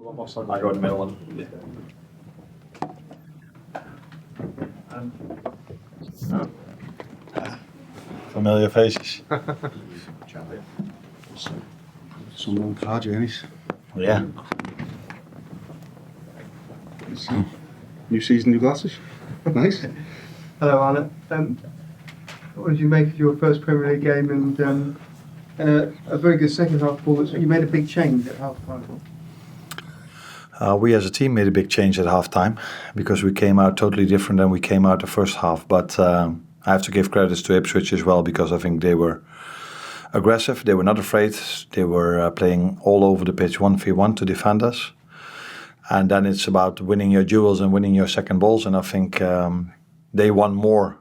I go in the middle one. Familiar faces. Some long car journeys. Yeah. New season, new glasses. Nice. Hello, Arne. What did you make of your first Premier League game and a very good second half performance? You made a big change at half time. We as a team made a big change at halftime because we came out totally different than we came out the first half. But I have to give credits to Ipswich as well because I think they were aggressive. They were not afraid. They were playing all over the pitch 1v1 to defend us. And then it's about winning your duels and winning your second balls. And I think they won more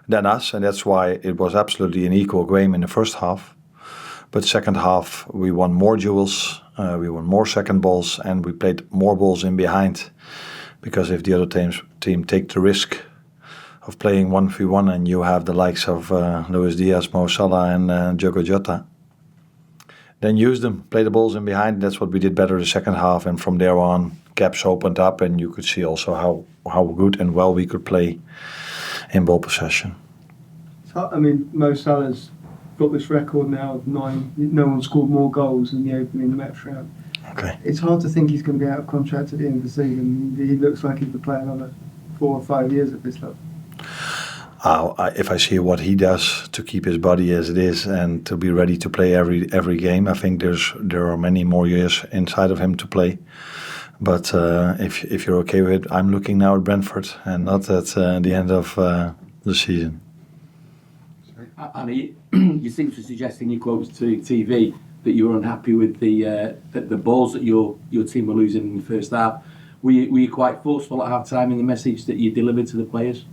than us. And that's why it was absolutely an equal game in the first half. But second half, we won more duels, we won more second balls, and we played more balls in behind. Because if the other team take the risk of playing 1v1 and you have the likes of Luis Diaz, Mo Salah and Diogo Jota, then use them, play the balls in behind. That's what we did better the second half. And from there on, gaps opened up and you could see also how good and well we could play in ball possession. So, I mean, Mo Salah's got this record now of 9. No one scored more goals in the opening match round. Okay. It's hard to think he's going to be out of contract at the end of the season. He looks like he could play another 4 or 5 years at this level. If I see what he does to keep his body as it is and to be ready to play every game, I think there are many more years inside of him to play. But if you're okay with it, I'm looking now at Brentford and not at the end of the season. Annie, you seem to be suggesting in quotes to TV that you were unhappy with the balls that your team were losing in the first half. Were you quite forceful at half time in the message that you delivered to the players?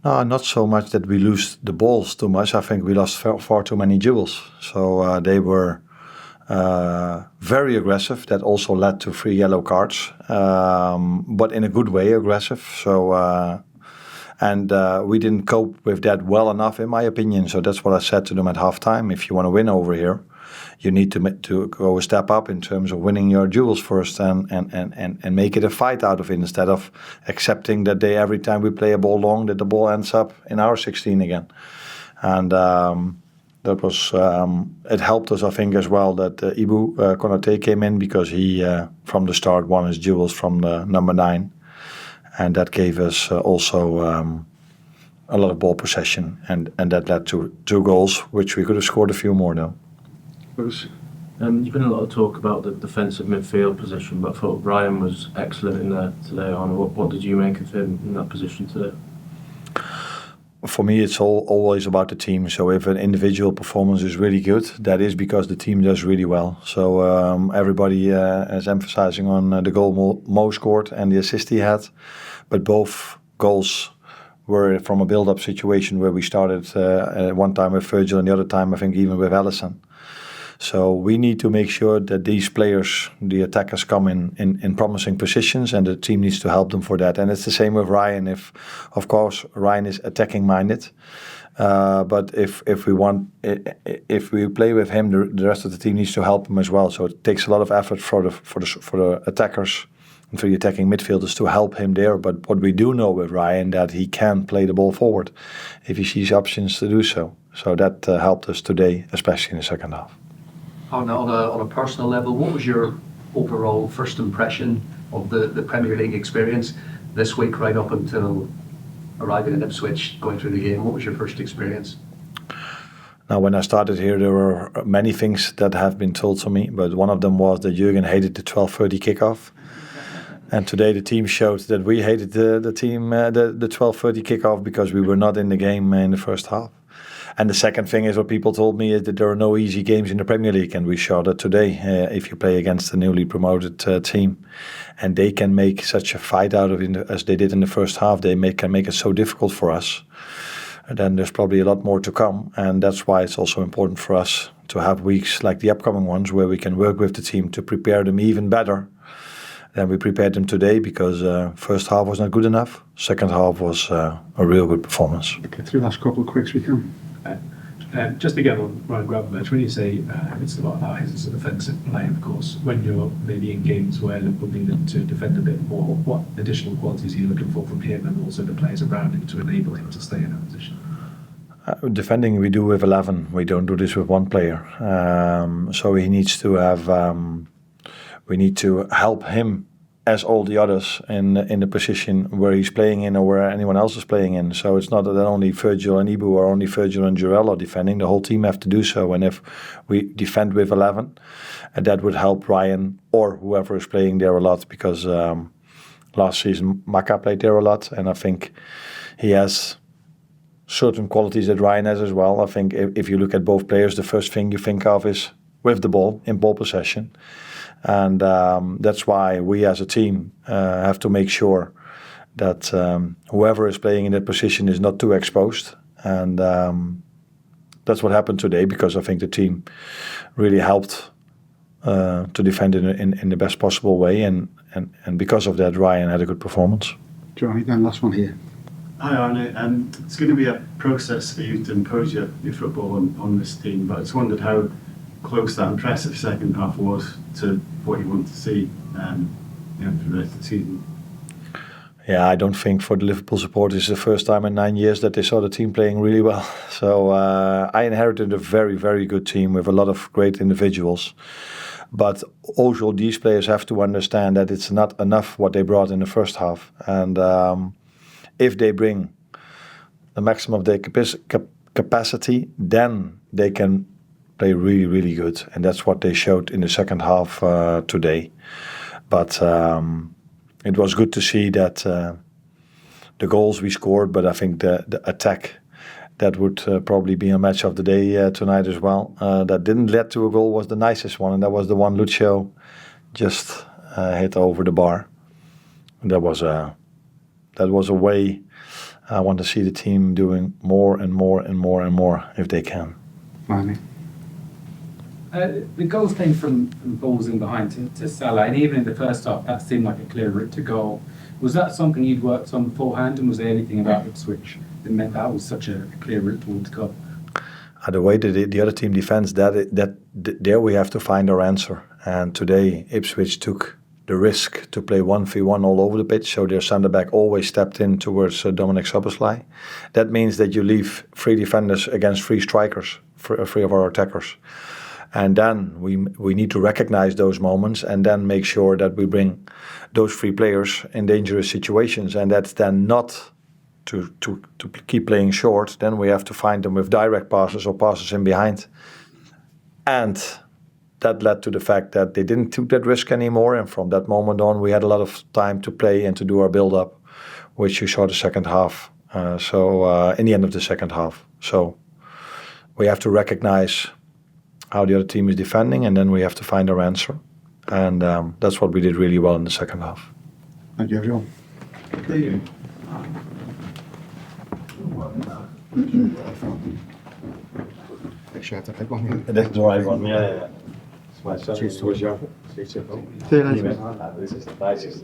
No, not so much that we lose the balls too much. I think we lost far too many duels. So they were very aggressive. That also led to 3 yellow cards, but in a good way aggressive. So we didn't cope with that well enough, in my opinion. So that's what I said to them at halftime. If you want to win over here, you need to go a step up in terms of winning your duels first and make it a fight out of it instead of accepting that every time we play a ball long, that the ball ends up in our 16 again. And that was it helped us, I think, as well that Ibu Konate came in because he from the start won his duels from the number 9. And that gave us also a lot of ball possession, and that led to 2 goals, which we could have scored a few more though. You've been a lot of talk about the defensive midfield position, but I thought Ryan was excellent in there today. What did you make of him in that position today? For me, it's always about the team. So if an individual performance is really good, that is because the team does really well. So everybody is emphasizing on the goal Mo scored and the assist he had. But both goals were from a build-up situation where we started one time with Virgil and the other time, I think, even with Alisson. So we need to make sure that these players, the attackers, come in promising positions, and the team needs to help them for that. And it's the same with Ryan. Of course, Ryan is attacking minded, but if we play with him, the rest of the team needs to help him as well. So it takes a lot of effort for the attackers and for the attacking midfielders to help him there. But what we do know with Ryan, that he can play the ball forward if he sees options to do so. So that helped us today, especially in the second half. On a personal level, what was your overall first impression of the Premier League experience this week, right up until arriving in Ipswich, going through the game? What was your first experience? Now, when I started here, there were many things that have been told to me, but one of them was that Jurgen hated the 12:30 kickoff. And today the team showed that we hated the 12:30 kickoff because we were not in the game in the first half. And the second thing is what people told me is that there are no easy games in the Premier League, and we showed that today. If you play against a newly promoted team, and they can make such a fight out of it as they did in the first half, can make it so difficult for us. And then there's probably a lot more to come, and that's why it's also important for us to have weeks like the upcoming ones where we can work with the team to prepare them even better than we prepared them today, because first half was not good enough. Second half was a real good performance. Get through the last couple of quicks we can. Just again on Ryan Gravenberch, when you say it's a lot about his offensive play, of course, when you're maybe in games where Liverpool needed to defend a bit more, what additional qualities are you looking for from him and also the players around him to enable him to stay in that position? Defending we do with 11. We don't do this with one player. So he needs to have. We need to help him as all the others in the position where he's playing in or where anyone else is playing in. So it's not that only Virgil and Ibu or only Virgil and Jurel are defending. The whole team have to do so. And if we defend with 11, that would help Ryan or whoever is playing there a lot, because last season Maka played there a lot, and I think he has certain qualities that Ryan has as well. I think if you look at both players, the first thing you think of is with the ball, in ball possession. And that's why we as a team have to make sure that whoever is playing in that position is not too exposed. And that's what happened today, because I think the team really helped to defend in the best possible way. And because of that, Ryan had a good performance. Johnny, then last one here. Hi Arne, it's going to be a process for you to impose your football on this team, but I just wondered how close that impressive second half was to what you want to see for the rest of the season. Yeah, I don't think for the Liverpool supporters it's the first time in 9 years that they saw the team playing really well. So I inherited a very, very good team with a lot of great individuals. But also these players have to understand that it's not enough what they brought in the first half. And if they bring the maximum of their capacity, then they can play really, really good. And that's what they showed in the second half today. But it was good to see that the goals we scored, but I think the attack, that would probably be a match of the day tonight as well. That didn't lead to a goal was the nicest one, and that was the one Lucio just hit over the bar. And that was a way I want to see the team doing more and more and more and more if they can. Arne. The goals came from balls in behind to Salah, and even in the first half, that seemed like a clear route to goal. Was that something you'd worked on beforehand, and was there anything about Ipswich that meant that was such a clear route towards goal? The way that the other team defends, that there we have to find our answer. And today, Ipswich took the risk to play 1v1 all over the pitch, so their centre-back always stepped in towards Dominic Szoboszlai. That means that you leave 3 defenders against 3 strikers, 3 of our attackers. And then we need to recognize those moments and then make sure that we bring those 3 players in dangerous situations. And that's then not to keep playing short. Then we have to find them with direct passes or passes in behind. And that led to the fact that they didn't take that risk anymore. And from that moment on, we had a lot of time to play and to do our build-up, which you saw the second half. In the end of the second half. So we have to recognize how the other team is defending, and then we have to find our answer. And that's what we did really well in the second half. Thank you, everyone. Ik schrijf dat ik one. Dit is de right one, yeah. Cheers to you. See you later. This is the nicest.